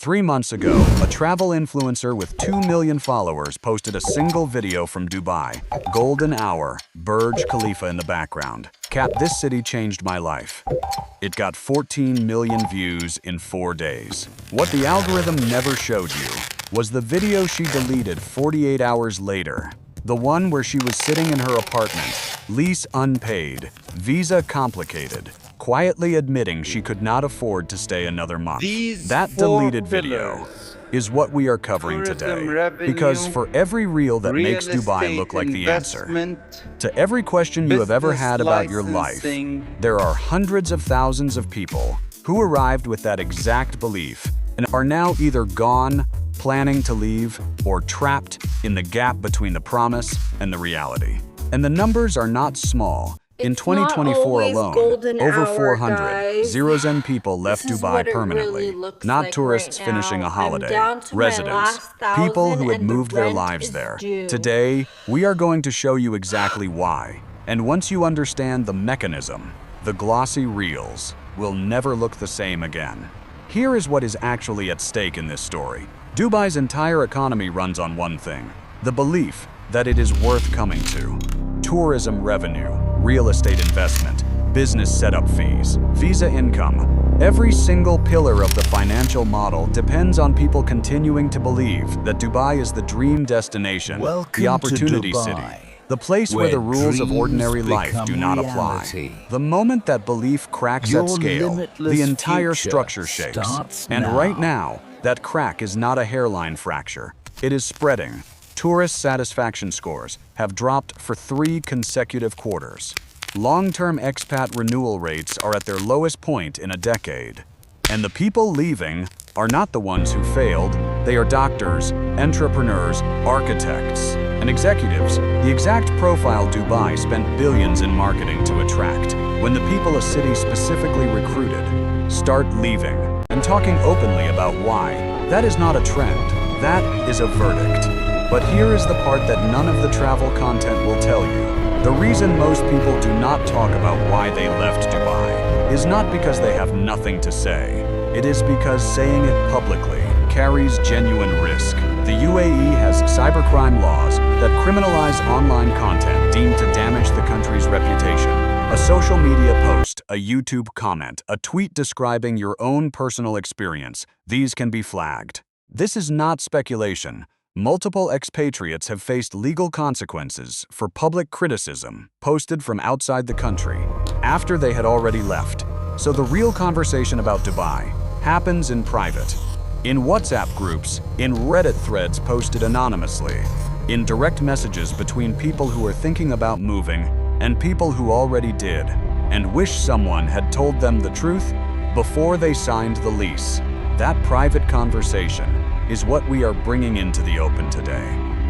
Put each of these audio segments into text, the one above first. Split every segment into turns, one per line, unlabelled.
3 months ago, a travel influencer with 2 million followers posted a single video from Dubai. Golden hour, Burj Khalifa in the background. Cat, this city changed my life. It got 14 million views in 4 days. What the algorithm never showed you was the video she deleted 48 hours later. The one where she was sitting in her apartment, lease unpaid, visa complicated, quietly admitting she could not afford to stay another month. That deleted video is what we are covering today, because for every reel that makes Dubai look like the answer to every question you have ever had about your life, there are hundreds of thousands of people who arrived with that exact belief and are now either gone, planning to leave, or trapped in the gap between the promise and the reality. And the numbers are not small. In 2024 alone, over 400 Zero-Zen people left Dubai permanently, not tourists finishing a holiday, residents, people who had moved their lives there. Today, we are going to show you exactly why. And once you understand the mechanism, the glossy reels will never look the same again. Here is what is actually at stake in this story. Dubai's entire economy runs on one thing: the belief that it is worth coming to. Tourism revenue, real estate investment, business setup fees, visa income. Every single pillar of the financial model depends on people continuing to believe that Dubai is the dream destination, the opportunity city, the place where the rules of ordinary life do not apply. The moment that belief cracks at scale, the entire structure shakes. And right now, that crack is not a hairline fracture. It is spreading. Tourist satisfaction scores have dropped for 3 consecutive quarters. Long-term expat renewal rates are at their lowest point in a decade. And the people leaving are not the ones who failed. They are doctors, entrepreneurs, architects, and executives. The exact profile Dubai spent billions in marketing to attract. When the people a city specifically recruited start leaving and talking openly about why, that is not a trend. That is a verdict. But here is the part that none of the travel content will tell you. The reason most people do not talk about why they left Dubai is not because they have nothing to say. It is because saying it publicly carries genuine risk. The UAE has cybercrime laws that criminalize online content deemed to damage the country's reputation. A social media post, a YouTube comment, a tweet describing your own personal experience, these can be flagged. This is not speculation. Multiple expatriates have faced legal consequences for public criticism posted from outside the country after they had already left. So the real conversation about Dubai happens in private, in WhatsApp groups, in Reddit threads posted anonymously, in direct messages between people who are thinking about moving and people who already did and wish someone had told them the truth before they signed the lease. That private conversation is what we are bringing into the open today.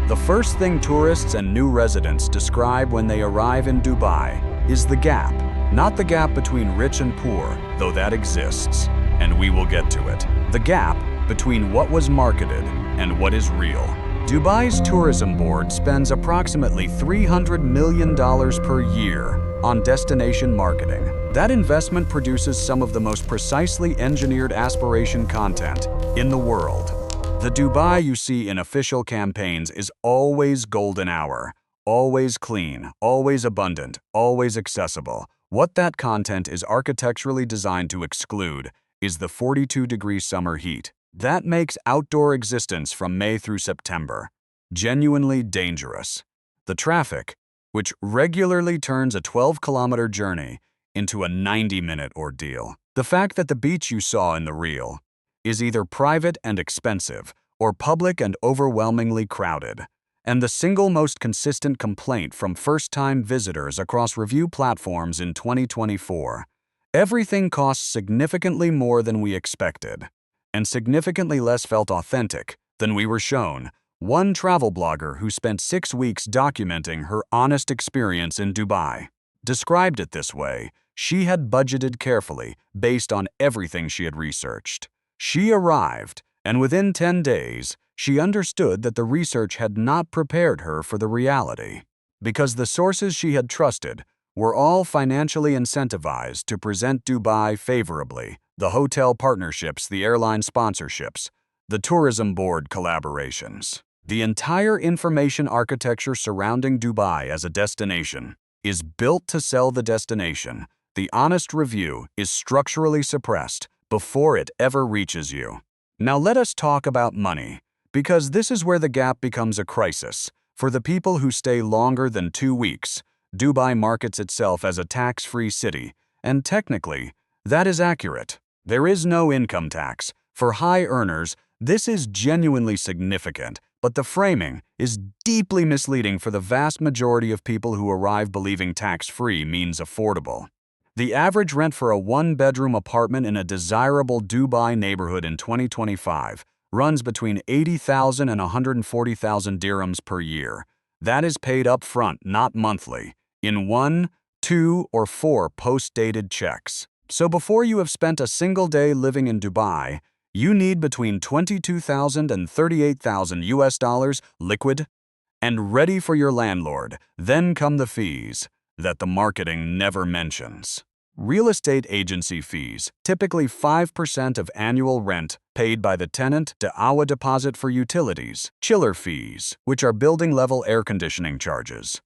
The first thing tourists and new residents describe when they arrive in Dubai is the gap. Not the gap between rich and poor, though that exists, and we will get to it. The gap between what was marketed and what is real. Dubai's tourism board spends approximately $300 million per year on destination marketing. That investment produces some of the most precisely engineered aspiration content in the world. The Dubai you see in official campaigns is always golden hour, always clean, always abundant, always accessible. What that content is architecturally designed to exclude is the 42-degree summer heat. That makes outdoor existence from May through September genuinely dangerous. The traffic, which regularly turns a 12-kilometer journey into a 90-minute ordeal. The fact that the beach you saw in the reel is either private and expensive or public and overwhelmingly crowded. And the single most consistent complaint from first-time visitors across review platforms in 2024. Everything costs significantly more than we expected, and significantly less felt authentic than we were shown. One travel blogger who spent 6 weeks documenting her honest experience in Dubai described it this way: she had budgeted carefully based on everything she had researched. She arrived, and within 10 days, she understood that the research had not prepared her for the reality, because the sources she had trusted were all financially incentivized to present Dubai favorably: the hotel partnerships, the airline sponsorships, The tourism board collaborations. The entire information architecture surrounding Dubai as a destination is built to sell the destination. The honest review is structurally suppressed before it ever reaches you. Now let us talk about money, because this is where the gap becomes a crisis. For the people who stay longer than 2 weeks, Dubai markets itself as a tax-free city, and technically, that is accurate. There is no income tax. For high earners, this is genuinely significant, but the framing is deeply misleading for the vast majority of people who arrive believing tax-free means affordable. The average rent for a one-bedroom apartment in a desirable Dubai neighborhood in 2025 runs between 80,000 and 140,000 dirhams per year. That is paid up front, not monthly, in 1, 2, or 4 post-dated checks. So before you have spent a single day living in Dubai, you need between 22,000 and 38,000 US dollars liquid and ready for your landlord. Then come the fees that the marketing never mentions. Real estate agency fees, typically 5% of annual rent paid by the tenant, da'awa deposit for utilities, chiller fees, which are building-level air conditioning charges,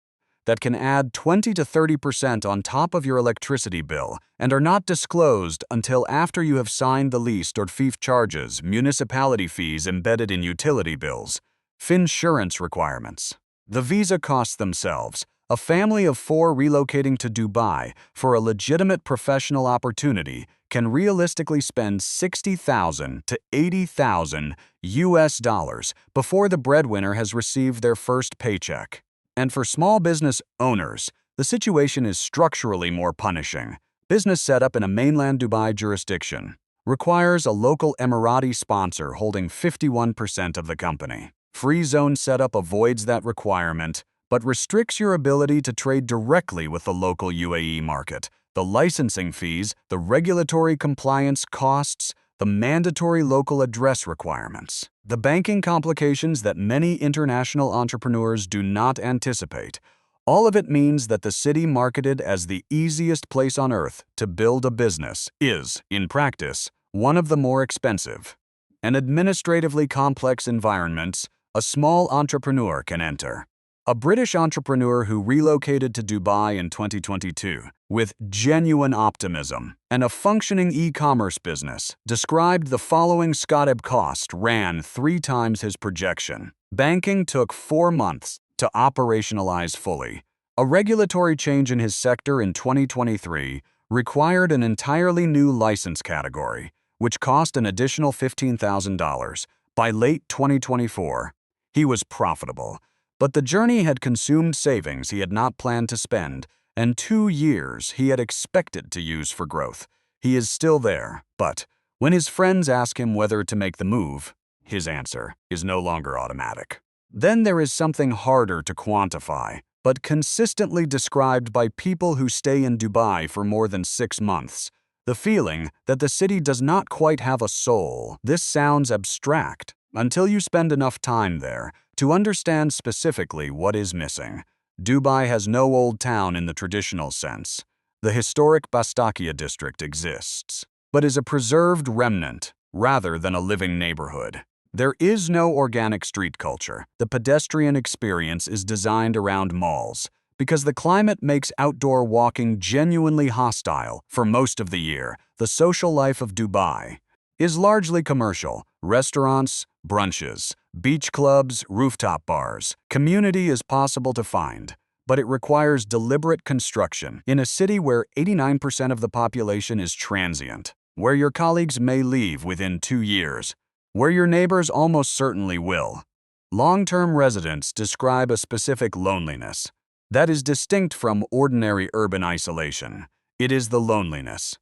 that can add 20 to 30% on top of your electricity bill and are not disclosed until after you have signed the lease. Or FIF charges, municipality fees embedded in utility bills, finsurance requirements. The visa costs themselves. A family of 4 relocating to Dubai for a legitimate professional opportunity can realistically spend 60,000 to 80,000 US dollars before the breadwinner has received their first paycheck. And for small business owners, the situation is structurally more punishing. Business setup in a mainland Dubai jurisdiction requires a local Emirati sponsor holding 51% of the company. Free zone setup avoids that requirement, but restricts your ability to trade directly with the local UAE market. The licensing fees, the regulatory compliance costs, the mandatory local address requirements, the banking complications that many international entrepreneurs do not anticipate. All of it means that the city marketed as the easiest place on earth to build a business is, in practice, one of the more expensive and administratively complex environments a small entrepreneur can enter. A British entrepreneur who relocated to Dubai in 2022 with genuine optimism and a functioning e-commerce business described the following: Scoteb cost ran 3 times his projection. Banking took 4 months to operationalize fully. A regulatory change in his sector in 2023 required an entirely new license category, which cost an additional $15,000. By late 2024, he was profitable. But the journey had consumed savings he had not planned to spend, and 2 years he had expected to use for growth. He is still there, but when his friends ask him whether to make the move, his answer is no longer automatic. Then there is something harder to quantify, but consistently described by people who stay in Dubai for more than 6 months. The feeling that the city does not quite have a soul. This sounds abstract until you spend enough time there to understand specifically what is missing. Dubai has no old town in the traditional sense. The historic Bastakia district exists, but is a preserved remnant rather than a living neighborhood. There is no organic street culture. The pedestrian experience is designed around malls because the climate makes outdoor walking genuinely hostile for most of the year. The social life of Dubai is largely commercial: restaurants, brunches, beach clubs, rooftop bars. Community is possible to find, but it requires deliberate construction in a city where 89% of the population is transient, where your colleagues may leave within 2 years, where your neighbors almost certainly will. Long-term residents describe a specific loneliness that is distinct from ordinary urban isolation. It is the loneliness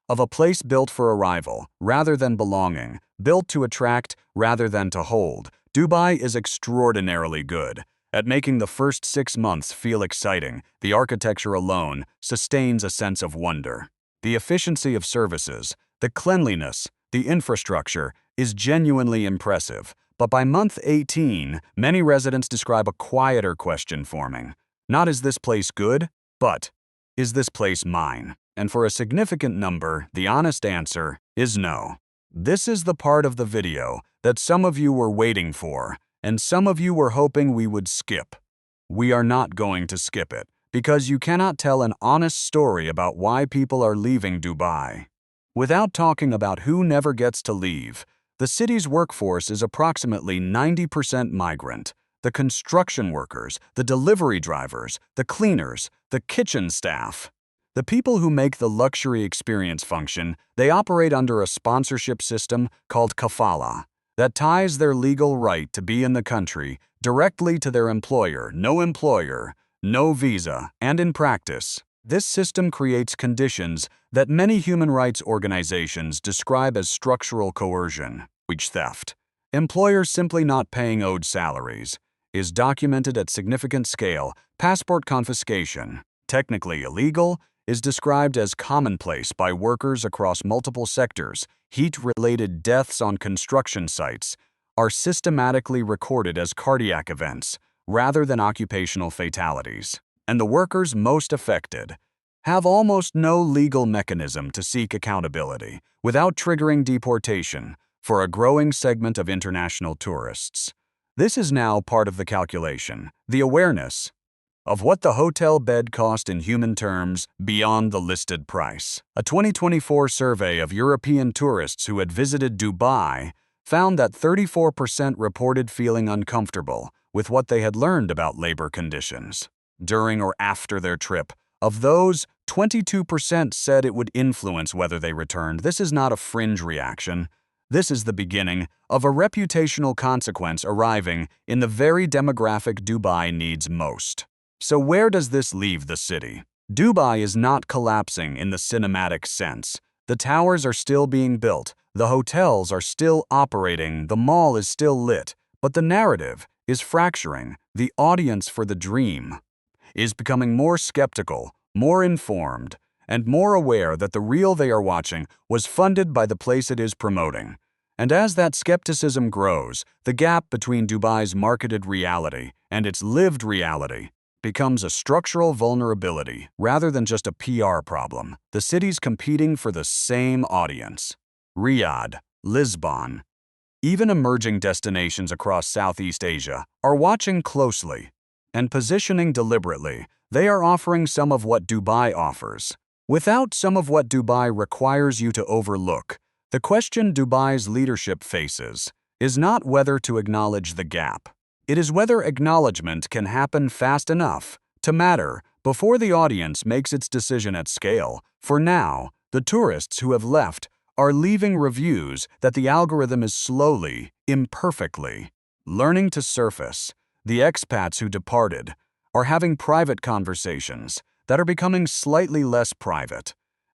of a place built for arrival rather than belonging, built to attract rather than to hold. Dubai is extraordinarily good at making the first 6 months feel exciting. The architecture alone sustains a sense of wonder. The efficiency of services, the cleanliness, the infrastructure is genuinely impressive. But by month 18, many residents describe a quieter question forming. Not "is this place good?" but "is this place mine?" And for a significant number, the honest answer is no. This is the part of the video that some of you were waiting for, and some of you were hoping we would skip. We are not going to skip it, because you cannot tell an honest story about why people are leaving Dubai without talking about who never gets to leave. The city's workforce is approximately 90% migrant. The construction workers, the delivery drivers, the cleaners, the kitchen staff. The people who make the luxury experience function, they operate under a sponsorship system called kafala that ties their legal right to be in the country directly to their employer, no visa, and in practice, this system creates conditions that many human rights organizations describe as structural coercion, wage theft. Employers simply not paying owed salaries is documented at significant scale. Passport confiscation, technically illegal, is described as commonplace by workers across multiple sectors. Heat-related deaths on construction sites are systematically recorded as cardiac events rather than occupational fatalities. And the workers most affected have almost no legal mechanism to seek accountability without triggering deportation for a growing segment of international tourists. This is now part of the calculation, the awareness of what the hotel bed cost in human terms beyond the listed price. A 2024 survey of European tourists who had visited Dubai found that 34% reported feeling uncomfortable with what they had learned about labor conditions during or after their trip. Of those, 22% said it would influence whether they returned. This is not a fringe reaction. This is the beginning of a reputational consequence arriving in the very demographic Dubai needs most. So where does this leave the city? Dubai is not collapsing in the cinematic sense. The towers are still being built, the hotels are still operating, the mall is still lit, but the narrative is fracturing. The audience for the dream is becoming more skeptical, more informed, and more aware that the real they are watching was funded by the place it is promoting. And as that skepticism grows, the gap between Dubai's marketed reality and its lived reality becomes a structural vulnerability rather than just a PR problem. The city's competing for the same audience. Riyadh, Lisbon, even emerging destinations across Southeast Asia are watching closely and positioning deliberately. They are offering some of what Dubai offers, without some of what Dubai requires you to overlook. The question Dubai's leadership faces is not whether to acknowledge the gap. It is whether acknowledgement can happen fast enough to matter before the audience makes its decision at scale. For now, the tourists who have left are leaving reviews that the algorithm is slowly, imperfectly, learning to surface. The expats who departed are having private conversations that are becoming slightly less private.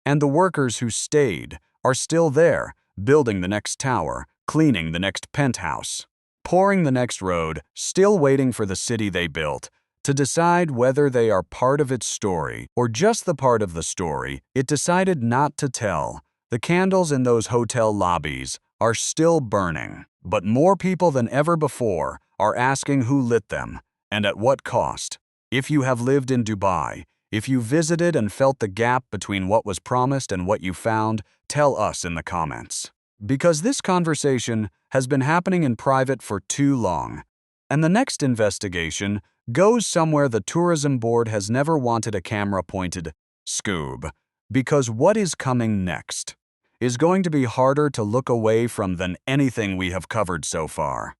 And the workers who stayed are still there, building the next tower, cleaning the next penthouse, pouring the next road, still waiting for the city they built to decide whether they are part of its story or just the part of the story it decided not to tell. The candles in those hotel lobbies are still burning, but more people than ever before are asking who lit them and at what cost. If you have lived in Dubai, if you visited and felt the gap between what was promised and what you found, tell us in the comments. Because this conversation has been happening in private for too long, and the next investigation goes somewhere the tourism board has never wanted a camera pointed. Scoob. Because what is coming next is going to be harder to look away from than anything we have covered so far.